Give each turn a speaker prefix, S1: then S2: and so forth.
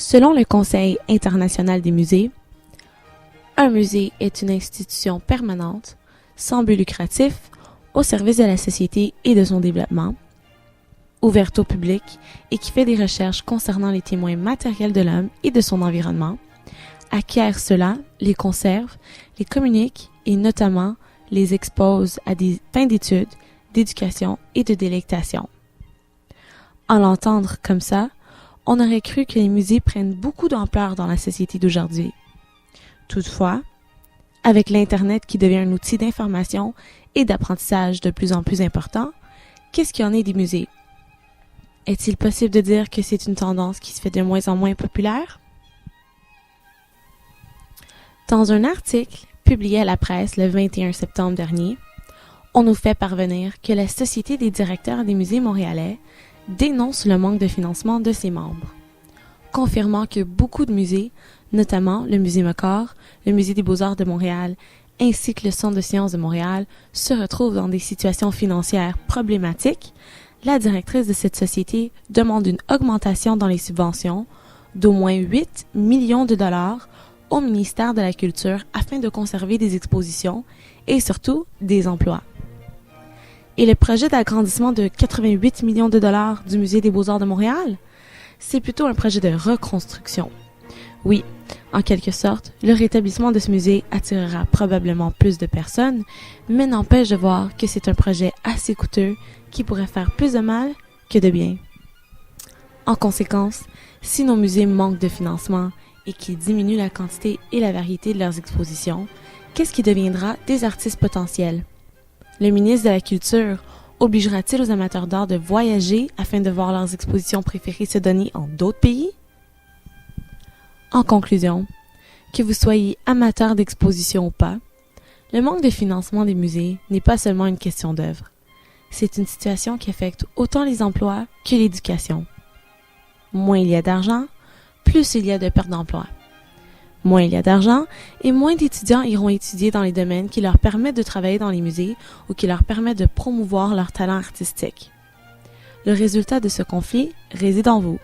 S1: Selon le Conseil international des musées, un musée est une institution permanente, sans but lucratif, au service de la société et de son développement, ouverte au public et qui fait des recherches concernant les témoins matériels de l'homme et de son environnement, acquiert cela, les conserve, les communique et notamment les expose à des fins d'études, d'éducation et de délectation. En l'entendre comme ça, on aurait cru que les musées prennent beaucoup d'ampleur dans la société d'aujourd'hui. Toutefois, avec l'Internet qui devient un outil d'information et d'apprentissage de plus en plus important, qu'est-ce qu'il y en est des musées? Est-il possible de dire que c'est une tendance qui se fait de moins en moins populaire? Dans un article publié à la presse le 21 septembre dernier, on nous fait parvenir que la Société des directeurs des musées montréalais dénonce le manque de financement de ses membres, confirmant que beaucoup de musées, notamment le Musée Mocor, le Musée des Beaux-Arts de Montréal, ainsi que le Centre de sciences de Montréal, se retrouvent dans des situations financières problématiques. La directrice de cette société demande une augmentation dans les subventions d'au moins 8 millions de dollars au ministère de la Culture afin de conserver des expositions et surtout des emplois. Et le projet d'agrandissement de 88 millions de dollars du Musée des Beaux-Arts de Montréal, c'est plutôt un projet de reconstruction. Oui, en quelque sorte, le rétablissement de ce musée attirera probablement plus de personnes, mais n'empêche de voir que c'est un projet assez coûteux qui pourrait faire plus de mal que de bien. En conséquence, si nos musées manquent de financement et qu'ils diminuent la quantité et la variété de leurs expositions, qu'est-ce qui deviendra des artistes potentiels? Le ministre de la Culture obligera-t-il aux amateurs d'art de voyager afin de voir leurs expositions préférées se donner en d'autres pays? En conclusion, que vous soyez amateur d'exposition ou pas, le manque de financement des musées n'est pas seulement une question d'œuvre. C'est une situation qui affecte autant les emplois que l'éducation. Moins il y a d'argent, plus il y a de pertes d'emploi. Moins il y a d'argent et moins d'étudiants iront étudier dans les domaines qui leur permettent de travailler dans les musées ou qui leur permettent de promouvoir leur talent artistique. Le résultat de ce conflit réside en vous.